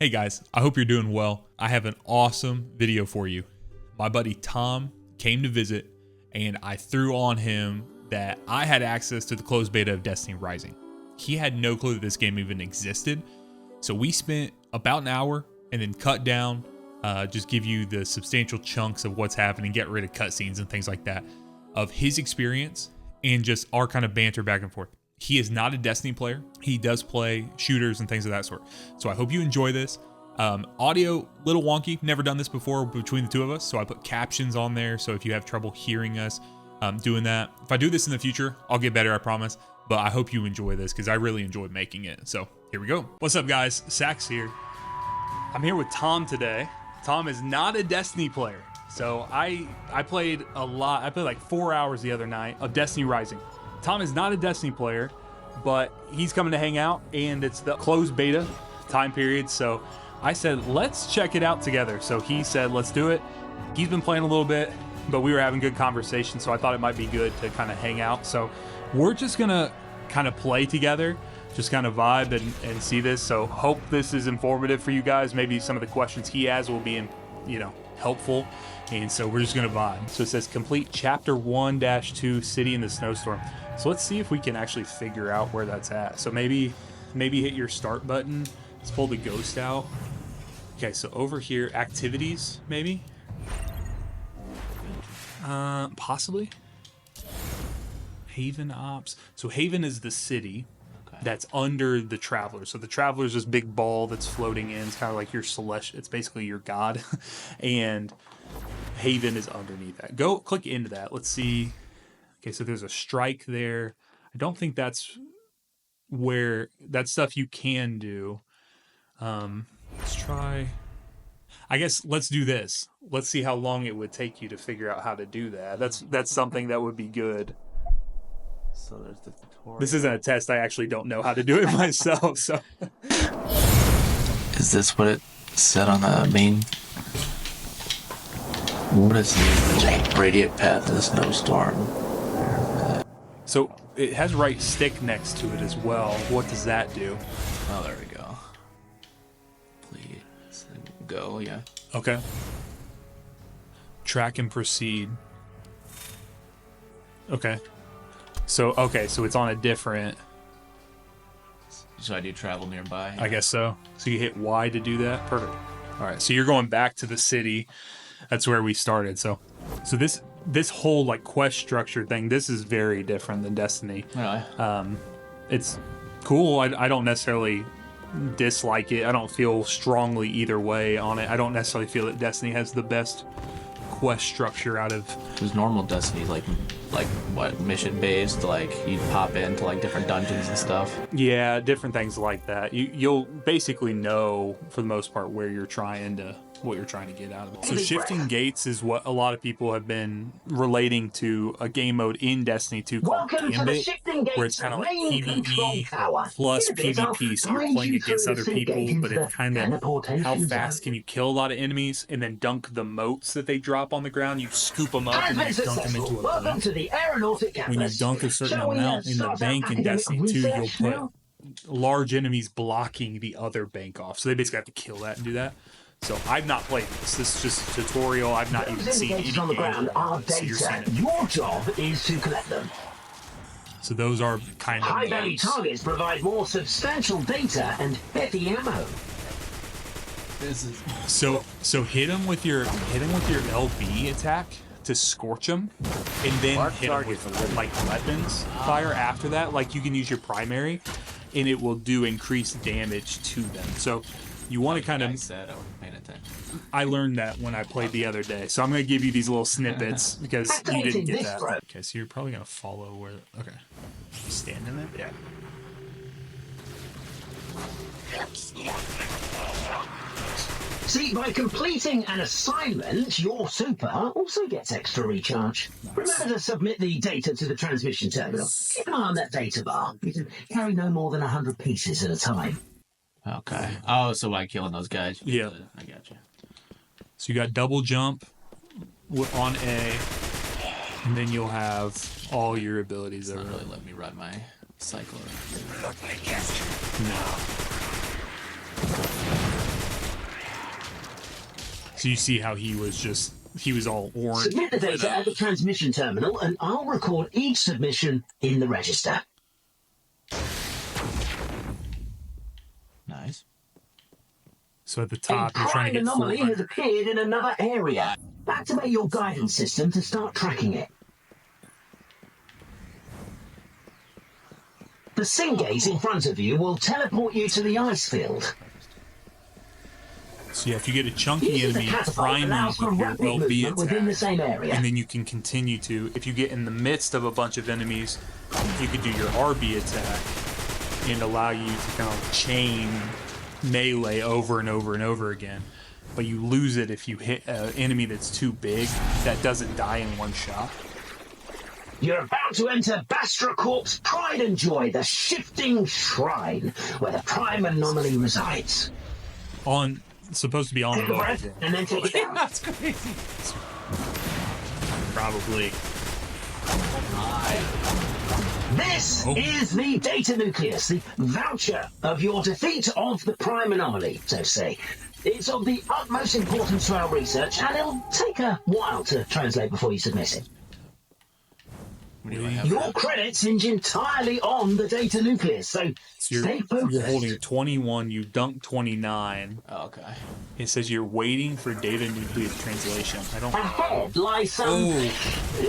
Hey guys, I hope you're doing well. I have an awesome video for you. My buddy Tom came to visit and I threw on him that I had access to the closed beta of Destiny Rising. He had no clue that this game even existed. So we spent about an hour and then cut down, just give you the substantial chunks of what's happening, get rid of cutscenes and things like that, of his experience and just our kind of banter back and forth. He is not a Destiny player. He does play shooters and things of that sort. So I hope you enjoy this. Audio, little wonky. Never done this before between the two of us. So I put captions on there. So if you have trouble hearing us doing that, if I do this in the future, I'll get better, I promise. But I hope you enjoy this because I really enjoyed making it. So here we go. What's up, guys? Sax here. I'm here with Tom today. Tom is not a Destiny player. So I played a lot. I played like 4 hours the other night of Destiny Rising. Tom is not a Destiny player, but he's coming to hang out, and it's the closed beta time period. So I said, let's check it out together. So he said, let's do it. He's been playing a little bit, but we were having good conversation, so I thought it might be good to kind of hang out. So we're just going to kind of play together, just kind of vibe and see this. So hope this is informative for you guys. Maybe some of the questions he has will be, helpful. And so we're just going to vibe. So it says complete chapter 1-2 City in the Snowstorm. So let's see if we can actually figure out where that's at. So maybe hit your start button. Let's pull the ghost out. Okay, so over here, activities, maybe? Possibly. Haven Ops. So Haven is the city that's under the Traveler. So the Traveler is this big ball that's floating in. It's kind of like your celestial. It's basically your god. And Haven is underneath that. Go click into that. Let's see. Okay, so there's a strike there. I don't think that's where that's stuff you can do. Let's try. I guess let's do this. Let's see how long it would take you to figure out how to do that. That's something that would be good. So there's the tutorial. This isn't a test. I actually don't know how to do it myself. So Is this what it said on the main? What is the radiant path of the snowstorm? So it has right stick next to it as well. What does that do? Oh, there we go. Please go, yeah. Okay. Track and proceed. Okay. So it's on a different. So I do travel nearby. I guess so. So you hit Y to do that. Perfect. All right. So you're going back to the city. That's where we started. So this whole like quest structure thing, this is very different than Destiny. Really? It's cool. I don't necessarily dislike it. I don't feel strongly either way on it. I don't necessarily feel that Destiny has the best quest structure out of. Because normal Destiny, like what, mission based, like you pop into like different dungeons and stuff. Yeah, different things like that. You'll basically know for the most part what you're trying to get out of it. So shifting gates is what a lot of people have been relating to a game mode in Destiny 2 called Gambit, where it's kind of like PvE plus PvP. So you're playing against other people, but it's kind of how fast can you kill a lot of enemies and then dunk the motes that they drop on the ground. You scoop them up and then you dunk them into a bank. When you dunk a certain amount in the bank in Destiny 2, you'll put large enemies blocking the other bank off. So they basically have to kill that and do that. So I've not played this. This is just a tutorial. I've not even seen any on the ground are so you're seeing data. it. Your job is to collect them. So those are kind of High-value modes. targets provide more substantial data and heavy ammo. So hit them with your LB attack to scorch them, and then hit them with like weapons fire after that. Like you can use your primary, and it will do increased damage to them. So you want to kind of. I learned that when I played the other day, so I'm going to give you these little snippets because you didn't get that. Okay, so you're probably going to follow where. Okay, stand in it. Yeah. See, by completing an assignment, your super also gets extra recharge. Nice. Remember to submit the data to the transmission terminal. Keep an eye on that data bar. You can carry no more than 100 pieces at a time. Okay. Oh, so by killing those guys. Yeah. I got you. So you got double jump on A, and then you'll have all your abilities. It's not really letting me ride my cycler. No. So you see how he was all orange. Submit the data at the transmission terminal, and I'll record each submission in the register. Nice. So at the A top, you're trying prime to get anomaly has 400. appeared in another area. Activate your guidance system to start tracking it. The Singaze in front of you will teleport you to the ice field. So yeah, if you get a chunky Using the enemy, catapult prime them allows for with your rapid LB movement within the attack, same area. and then you can continue to, if you get in the midst of a bunch of enemies, you could do your RB attack and allow you to kind of chain melee over and over and over again. But you lose it if you hit an enemy that's too big that doesn't die in one shot. You're about to enter Bastra Corp's Pride and Joy, the shifting shrine, where the prime anomaly resides. Supposed to be on the Take a boat. breath and then take it down. That's crazy. Probably. This is the data nucleus, the voucher of your defeat of the prime anomaly, so to say. It's of the utmost importance to our research, and it'll take a while to translate before you submit it. Your credits hinge entirely on the data nucleus, so stay focused. You're holding 21, you dunk 29. Oh, okay. It says you're waiting for data nucleus translation. I don't. Ahead lies some... Oh,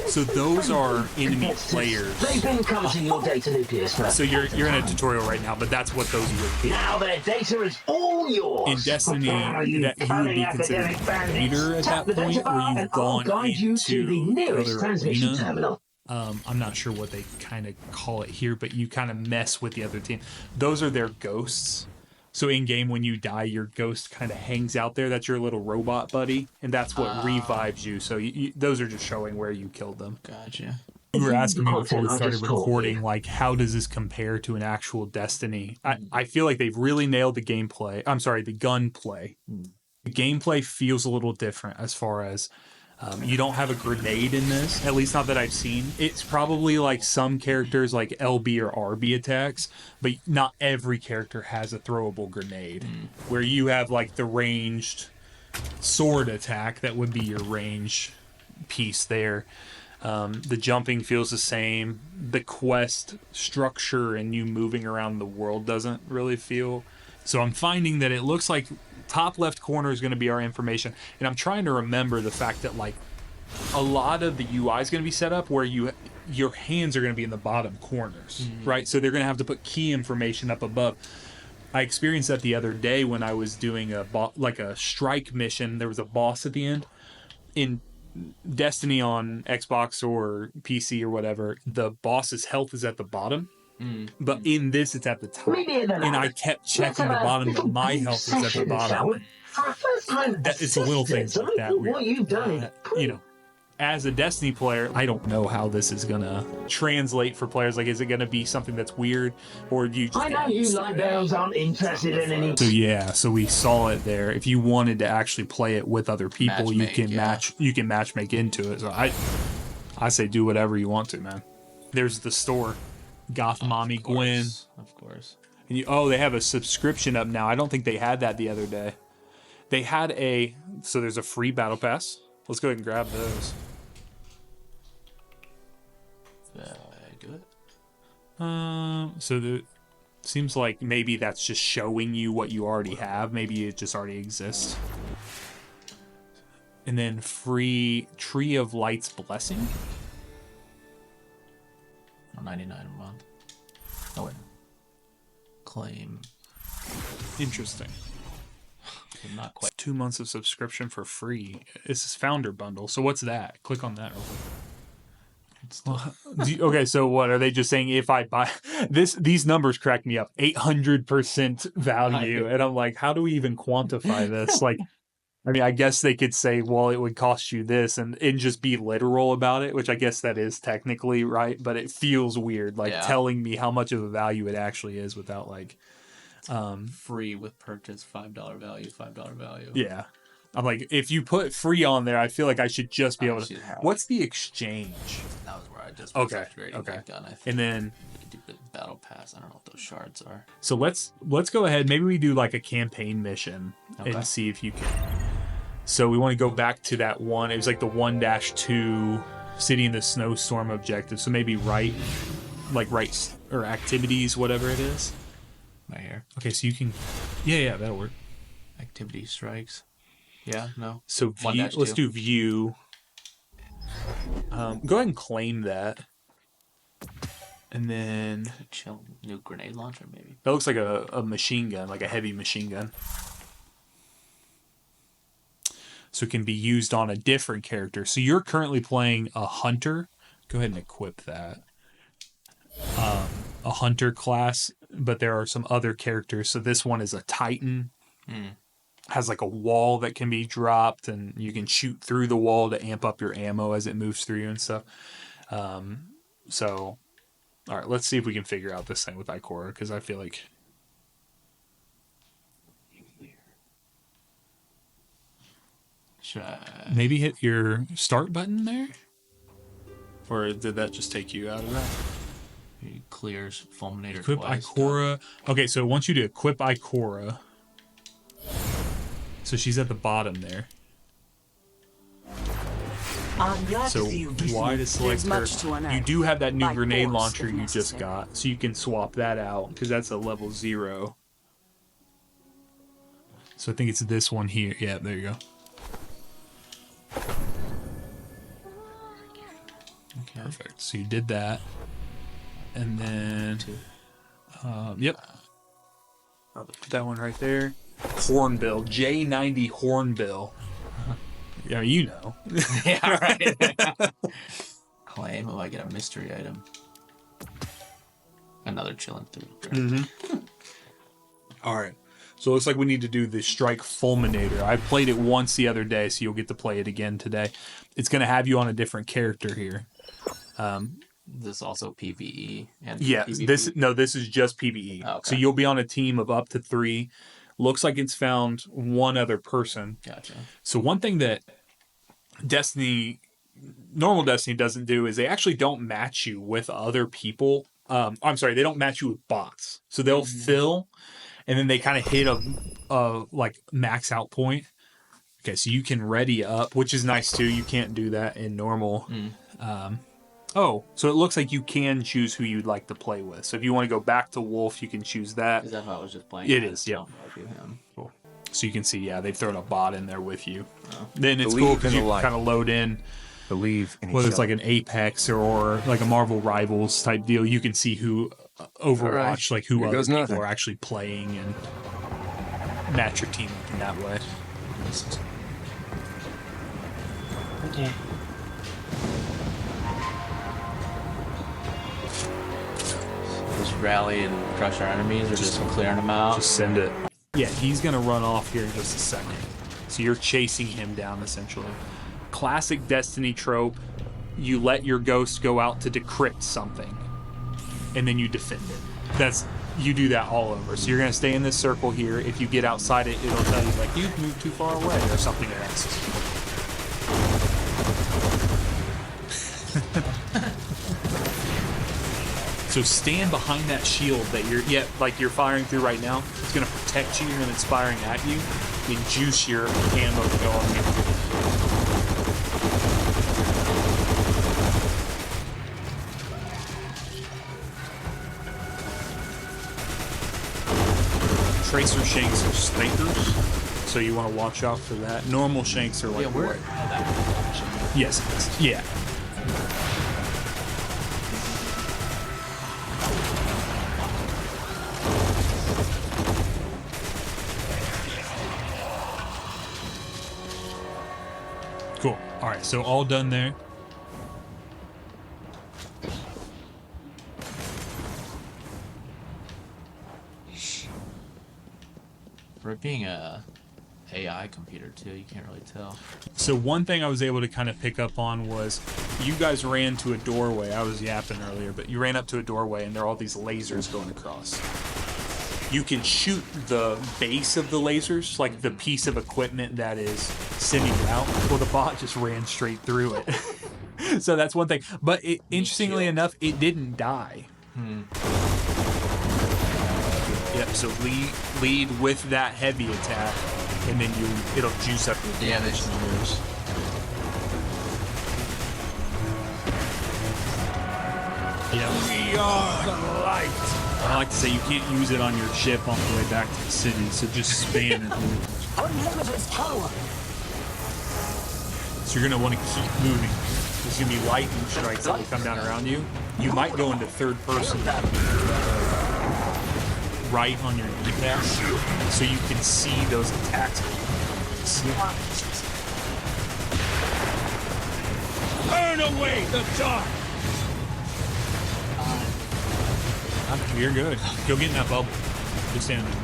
so those are enemy players. They've been cutting your data nucleus for... So you're in a tutorial right now, but that's what those would be. Now their data is all yours. In Destiny, Prepare, you that you would be considered academic bandits. leader at Tap that the point, data or bar you've and I'll gone guide you to the into nearest other transmission arena. terminal. I'm not sure what they kind of call it here, but you kind of mess with the other team. Those are their ghosts. So in game, when you die, your ghost kind of hangs out there. That's your little robot buddy, and that's what revives you. So those are just showing where you killed them. Gotcha. You were asking me before we Content I started just told recording, you. like, how does this compare to an actual Destiny? I feel like they've really nailed the gameplay. I'm sorry, the gunplay. The gameplay feels a little different as far as you don't have a grenade in this, at least not that I've seen. It's probably like some characters like LB or RB attacks, but not every character has a throwable grenade. Where you have like the ranged sword attack, that would be your range piece there. The jumping feels the same. The quest structure and you moving around the world doesn't really feel. So I'm finding that it looks like top left corner is going to be our information. And I'm trying to remember the fact that like a lot of the UI is going to be set up where your hands are going to be in the bottom corners, right? So they're going to have to put key information up above. I experienced that the other day when I was doing a strike mission. There was a boss at the end. In Destiny on Xbox or PC or whatever, the boss's health is at the bottom. But in this, it's at the top. And I kept checking the bottom, but my health was at the bottom. It's a little things like that. What you've done is as a Destiny player, I don't know how this is going to translate for players. Like, is it going to be something that's weird? Or do you just... I know you librarians aren't interested in any... So yeah, so we saw it there. If you wanted to actually play it with other people, you can matchmake into it. So I say do whatever you want to, man. There's the store. Goth Mommy Gwen. Of course. And they have a subscription up now. I don't think they had that the other day. They had so there's a free battle pass. Let's go ahead and grab those. Do it. So seems like maybe that's just showing you what you already have. Maybe it just already exists. And then free Tree of Light's Blessing. $99 a month. Oh wait. Claim. Interesting. Not quite. 2 months of subscription for free. This is Founder Bundle. So what's that? Click on that real quick. Okay, so what are they just saying? If I buy this, these numbers crack me up. 800% value, and I'm like, how do we even quantify this? Like, I mean, I guess they could say, well, it would cost you this, and just be literal about it, which I guess that is technically right, but it feels weird, like telling me how much of a value it actually is without like free with purchase, $5 value. Yeah. I'm like, if you put free on there, I feel like I should just be able to. What's the exchange? That was where I just okay. Gun, I think. And then you can do the battle pass. I don't know what those shards are. So let's go ahead. Maybe we do like a campaign mission and see if you can. So we want to go back to that one. It was like the 1-2 City in the Snowstorm objective. So maybe right or activities, whatever it is. Right here. Okay, so you can, yeah, that'll work. Activity strikes. Yeah, no. So view, let's do view. Go ahead and claim that. And then Chill. New grenade launcher, maybe. that looks like a machine gun, like a heavy machine gun. So it can be used on a different character. So you're currently playing a hunter. Go ahead and equip that. A hunter class, but there are some other characters. So this one is a Titan. Has like a wall that can be dropped, and you can shoot through the wall to amp up your ammo as it moves through you and stuff. So, all right, let's see if we can figure out this thing with Ikora, because I feel like... Should I... Maybe hit your start button there? Or did that just take you out of that? He clears Fulminator Equip twice. Ikora. Okay, so I want you to equip Ikora. So she's at the bottom there. So Y to select her. You do have that new grenade launcher you just got, so you can swap that out, because that's a level 0. So I think it's this one here. Yeah, there you go. Okay. Perfect. So you did that. And then... yep. Put that one right there. Hornbill. J90 Hornbill. Yeah, you know. Yeah, right. Claim. Oh, I get a mystery item. Another chilling through. All right. So it looks like we need to do the Strike Fulminator. I played it once the other day, so you'll get to play it again today. It's going to have you on a different character here. This is also PvE and yeah, PvP? this is just PvE. Oh, okay. So you'll be on a team of up to 3. Looks like it's found one other person. Gotcha. So one thing that normal Destiny doesn't do is they actually don't match you with other people. I'm sorry, they don't match you with bots. So they'll fill, and then they kind of hit a like max out point. Okay, so you can ready up, which is nice too. You can't do that in normal. Oh, so it looks like you can choose who you'd like to play with. So if you want to go back to Wolf, you can choose that. Is that how I was just playing? It is, yeah. I'll do him. Cool. So you can see, yeah, they've thrown a bot in there with you. Oh. Then it's cool because you kind of load in, believe in whether it's like an Apex or like a Marvel Rivals type deal, you can see who Overwatch, like who other people are actually playing, and match your team up in that way. Okay. Just rally and crush our enemies, or just clearing them out? Just send it. Yeah, he's going to run off here in just a second. So you're chasing him down, essentially. Classic Destiny trope. You let your ghost go out to decrypt something, and then you defend it. You do that all over. So you're going to stay in this circle here. If you get outside it, it'll tell you, like, you've moved too far away, or something else. So stand behind that shield that you're firing through right now. It's going to protect you and it's firing at you. And juice your ammo to go on the Tracer shanks are snipers, so you want to watch out for that. Normal shanks are like Yes. Yeah. Cool. All right, so all done there. For it being a AI computer too, you can't really tell. So one thing I was able to kind of pick up on was you guys ran to a doorway. I was yapping earlier, but you ran up to a doorway and there are all these lasers going across. You can shoot the base of the lasers, like the piece of equipment that is sending it out. Well, the bot just ran straight through it. So that's one thing. But interestingly enough, it didn't die. Yep, so lead with that heavy attack, and then it'll juice up your damage numbers. Yeah. We are the light. I like to say you can't use it on your ship on the way back to the city, so just spam it. Unlimited power. So you're gonna want to keep moving. There's gonna be lightning strikes that will come down around you. You might go into third person, right on your D-pad, so you can see those attacks. Burn away the dark. You're good. Go get in that bubble. Just stand there.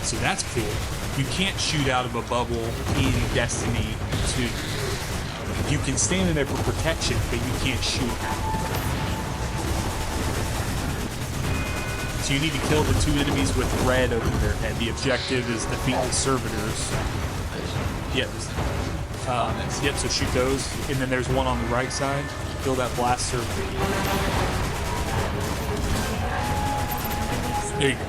So that's cool. You can't shoot out of a bubble in Destiny 2. You can stand in there for protection, but you can't shoot out. So you need to kill the 2 enemies with red over their head. The objective is defeat the servitors. Yep. Yep, so shoot those. And then there's one on the right side. Kill that blast servitor. There you go.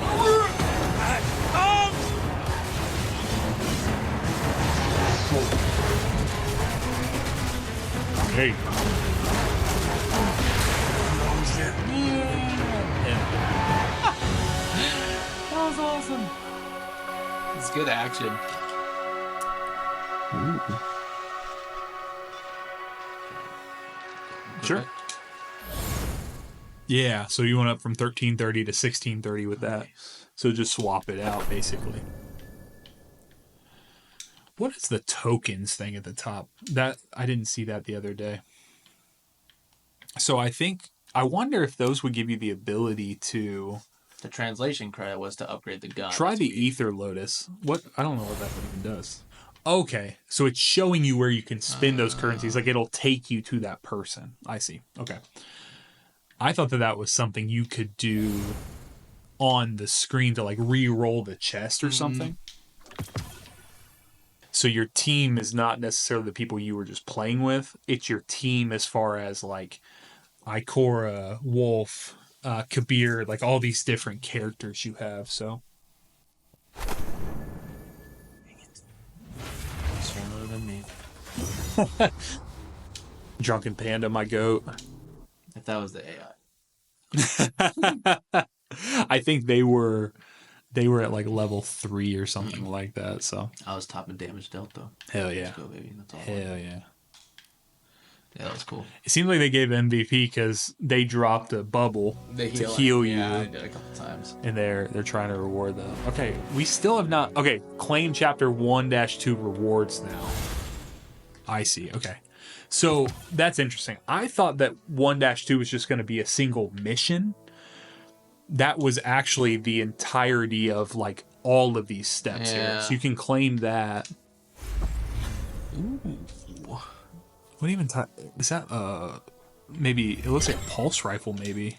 There you go. That was awesome. It's good action. Ooh. Sure. Yeah, so you went up from 1330 to 1630 with that. So just swap it out, basically. What is the tokens thing at the top? That I didn't see that the other day. So I wonder if those would give you the ability to... The translation credit was to upgrade the gun. Try the Ether Lotus. What? I don't know what that even does. Okay, so it's showing you where you can spend those currencies. Like, it'll take you to that person. I see. Okay. I thought that was something you could do on the screen to, like, re-roll the chest or something. So your team is not necessarily the people you were just playing with. It's your team as far as, like, Ikora, Wolf, Kabir, like, all these different characters you have, so... Stronger than me. Drunken Panda, my goat. If that was the AI. I think they were at like level 3 or something like that. So I was topping damage dealt though. Hell yeah. Let's go, baby. That's all. Hell yeah. Yeah, that was cool. It seems like they gave MVP because they dropped a bubble to heal you. Yeah, I did a couple times. And they're trying to reward them. Okay, we still have not... Okay, claim chapter 1-2 rewards now. I see, okay. So, that's interesting. I thought that 1-2 was just going to be a single mission. That was actually the entirety of, like, all of these steps here. So you can claim that. Ooh. What even type is that? Maybe it looks like a pulse rifle, maybe.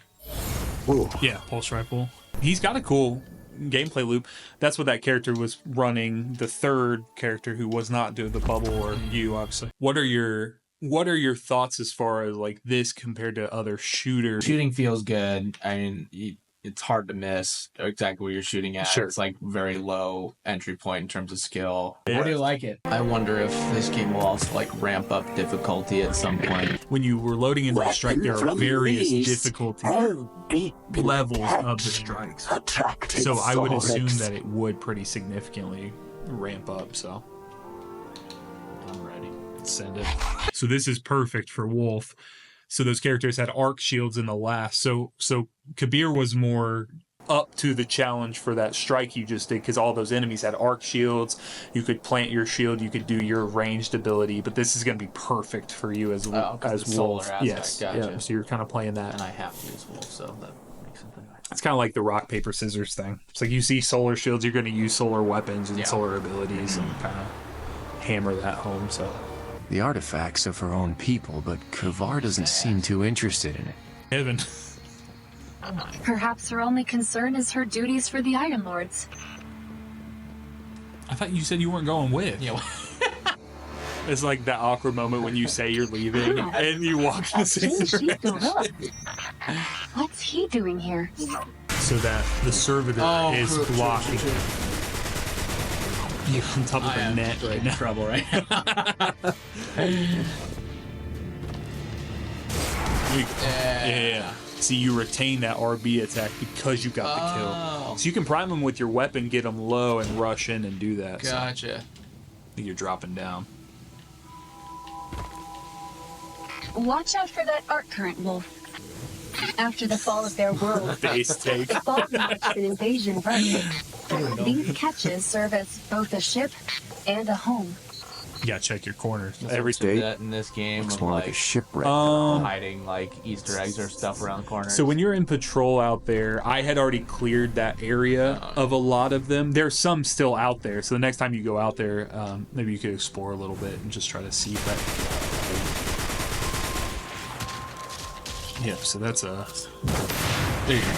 Ooh. Yeah, pulse rifle. He's got a cool gameplay loop. That's what that character was running. The third character who was not doing the bubble, or you, obviously. What are your thoughts as far as like this compared to other shooters? Shooting feels good. I mean, it's hard to miss exactly what you're shooting at. Sure. It's like very low entry point in terms of skill. Yeah. What do you like it? I wonder if this game will also like ramp up difficulty at some point. When you were loading into the strike, there are various difficulty levels of the strikes. So I would assume that it would pretty significantly ramp up. So I'm ready. Send it. So this is perfect for Wolf. So those characters had arc shields in the last. So Kabir was more up to the challenge for that strike you just did because all those enemies had arc shields. You could plant your shield. You could do your ranged ability. But this is going to be perfect for you as Wolf. Yes. Gotcha. Yeah. So you're kind of playing that. And I have to use Wolf, so that makes sense. It's kind of like the rock, paper, scissors thing. It's like you see solar shields, you're going to use solar weapons and solar abilities and kind of hammer that home. So. The artifacts are for our own people, but Kavar doesn't seem too interested in it. Heaven. Perhaps her only concern is her duties for the Iron Lords. I thought you said you weren't going with. Yeah. It's like that awkward moment when you say you're leaving and you walk in the same direction. What's he doing here? so that the servitor is blocking. You're on top of the net right now. Trouble right now. Yeah. See, you retain that RB attack because you got the kill. So you can prime them with your weapon, get them low, and rush in and do that. Gotcha. So I think you're dropping down. Watch out for that arc current, Wolf. After the fall of their world, Base take. the fall marks an invasion run. These catches serve as both a ship and a home. You gotta check your corners. Every state that in this game looks of more like a shipwreck. hiding like Easter eggs or stuff around the corner. So when you're in patrol out there, I had already cleared that area of a lot of them. There's some still out there. So the next time you go out there, maybe you could explore a little bit and just try to see that. Yeah, so that's a... There you go.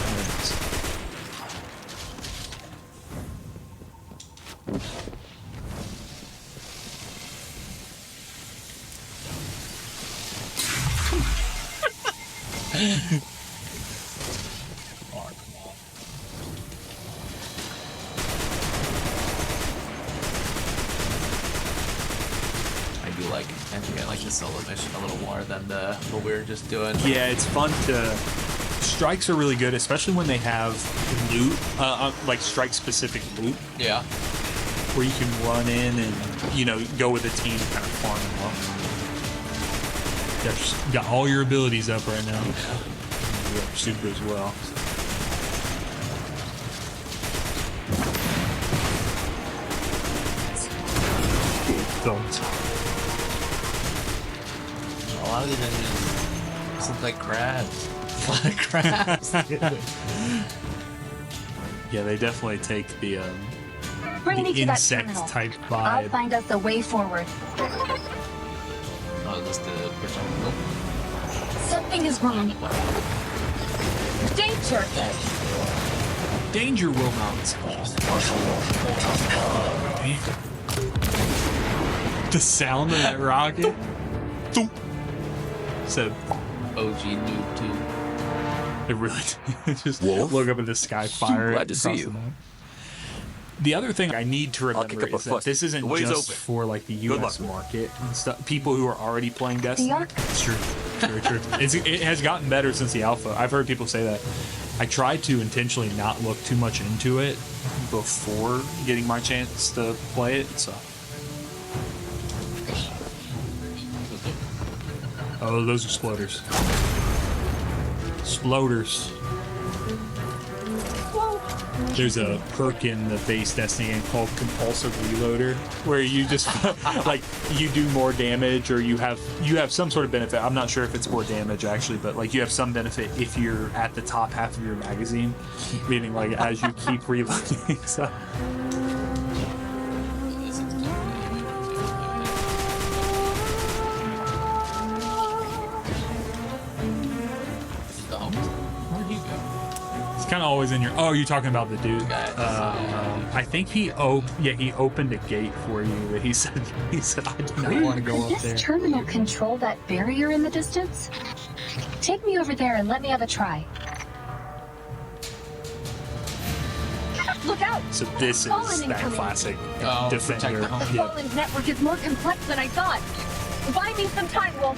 I do like entering like the solo mission a little more than what we were just doing. Yeah, it's fun to... Strikes are really good, especially when they have loot, like strike-specific loot, Yeah. where you can run in and, you know, go with a team and kind of farm them up. You got all your abilities up right now. You got super as well. Don't. A lot of these enemies look like crabs. A lot of crabs. Yeah, they definitely take the Bring me to that insect terminal. type I'll vibe. find us a way forward. Oh, is this the person? Something is wrong. Danger! Danger will mount. The sound of that rocket. Thump. Said OG noob too. it really just Wolf? look up at the sky, fire. Glad it to see across you. the map. The other thing I need to I'll kick remember up a is that fuss. this isn't The way's just open. for like the Good U.S. luck. market and stuff. People who are already playing Destiny. The Ark? It's true. Very true. It has gotten better since the alpha. I've heard people say that. I tried to intentionally not look too much into it before getting my chance to play it. So. Oh, those exploders. Exploders. There's a perk in the base Destiny game called Compulsive Reloader, where you just like you do more damage, or you have some sort of benefit. I'm not sure if it's more damage actually, but like you have some benefit if you're at the top half of your magazine, meaning like as you keep reloading. So. Where'd you go? It's kind of always in your. Oh, you're talking about the dude. I think he opened a gate for you, but he said I do not want to go Does up there. this terminal control that barrier in the distance? Take me over there and let me have a try. Look out! So this is Fallen that incoming. classic Oh, defender. protect the home. Yeah. Fallen's network is more complex than I thought. Buy me some time, Wolf.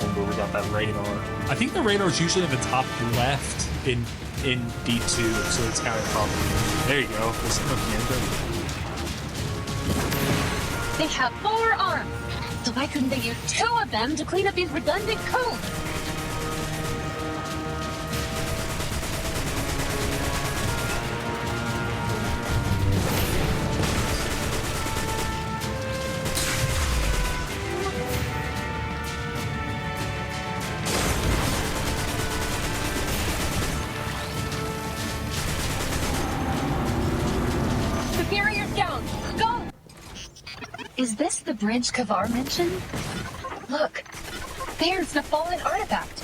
Remember, we got that radar. I think the radar is usually in the top left in D2, so it's kind of probably. There you go. They have 4 arms. So why couldn't they use 2 of them to clean up these redundant codes? The barrier's down. Go! Is this the bridge Kavar mentioned? Look, there's the fallen artifact.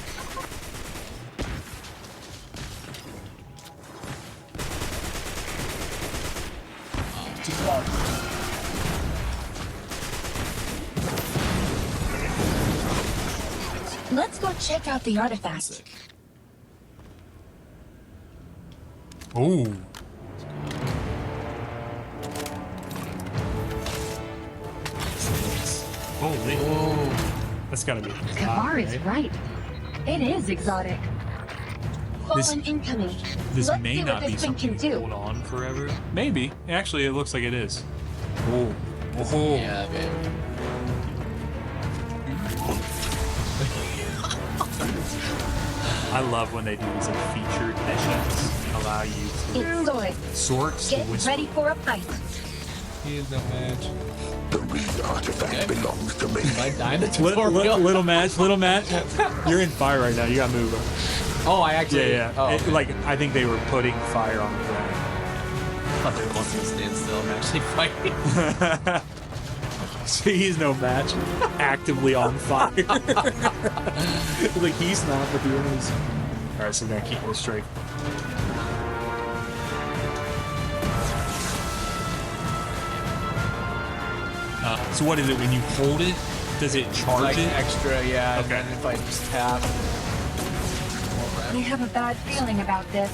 Let's go check out the artifact. Ooh. Holy. That's gotta be. Kavar is right. It is exotic. Fallen incoming. This Let's may see not what be this thing something can to do. hold on forever. Maybe. Actually, it looks like it is. Oh. Oh. Yeah, babe. I love when they do these like featured missions. Allow you to It's Soy. swords to Get whisper. ready for a fight. He is no match. The reed artifact belongs to me. I died the tutorial. Little match. You're in fire right now. You gotta move. Oh, I actually. Yeah. Oh, It- like I think they were putting fire on the ground. I thought they were supposed to stand still and actually fighting. So he's no match. Actively on fire. Like he's not, but the enemies. All right, so we're gonna keep this straight. So what is it when you hold it? Does it charge Like it? extra, yeah. Okay. And then if I just tap. I have a bad feeling about this.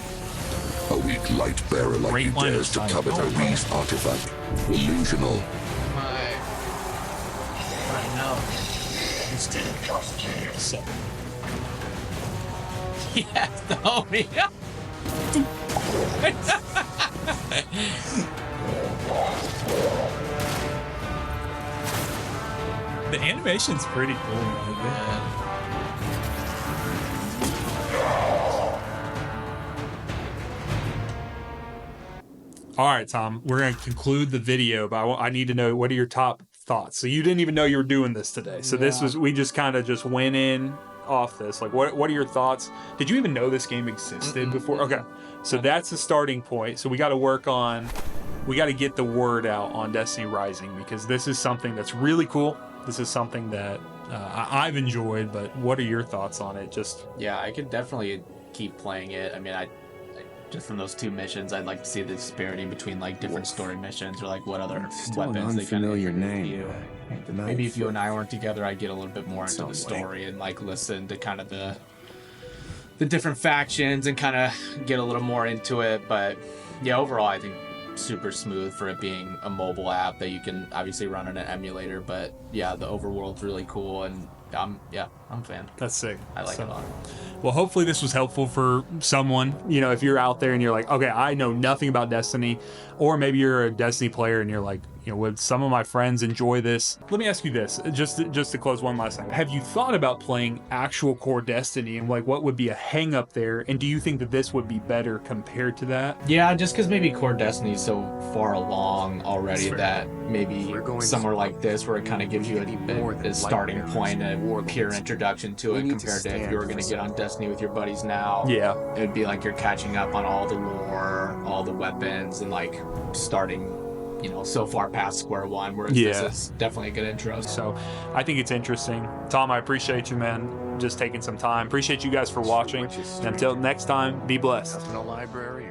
A weak light bearer like Great you line of dares to sight. covet a reed artifact. Illusional. I know. So, Yes, the homie. the animation's pretty cool. I think. All right, Tom, we're going to conclude the video, but I need to know, what are your top thoughts? So you didn't even know you were doing this today. So this was, we just kind of just went in off this. Like, what are your thoughts? Did you even know this game existed before? Okay. So that's the starting point. So we got to work on, we got to get the word out on Destiny Rising, because this is something that's really cool. This is something that I've enjoyed, but what are your thoughts on it? Just, Yeah, I could definitely keep playing it. I mean, I just from those two missions, I'd like to see the disparity between like different story missions or like what other Still an weapons they kind of unfamiliar introduce name. you. Maybe if you and I weren't together, I'd get a little bit more into the Sounds like- story and like listen to kind of the different factions and kind of get a little more into it. But yeah, overall, I think super smooth for it being a mobile app that you can obviously run on an emulator. But yeah, the overworld's really cool, and I'm a fan. that's sick. I like it a lot. Well, hopefully this was helpful for someone. You know, if you're out there and you're like, okay, I know nothing about Destiny, or maybe you're a Destiny player and you're like, you know, would some of my friends enjoy this? Let me ask you this, just to close one last thing. Have you thought about playing actual core Destiny, and like what would be a hang up there? And do you think that this would be better compared to that? Yeah, just because maybe core Destiny's so far along already That's that maybe We're going somewhere to- like this where it kind of gives you more than a starting light point, a warlords. pure introduction to We it need to compared to if stand you were for going to get on something. Destiny with your buddies now. Yeah. It would be like you're catching up on all the lore, all the weapons, and like starting, you know, so far past square one, whereas Yeah. this is definitely a good intro. So I think it's interesting. Tom, I appreciate you, man, just taking some time. Appreciate you guys for watching. And until next time, be blessed. In a library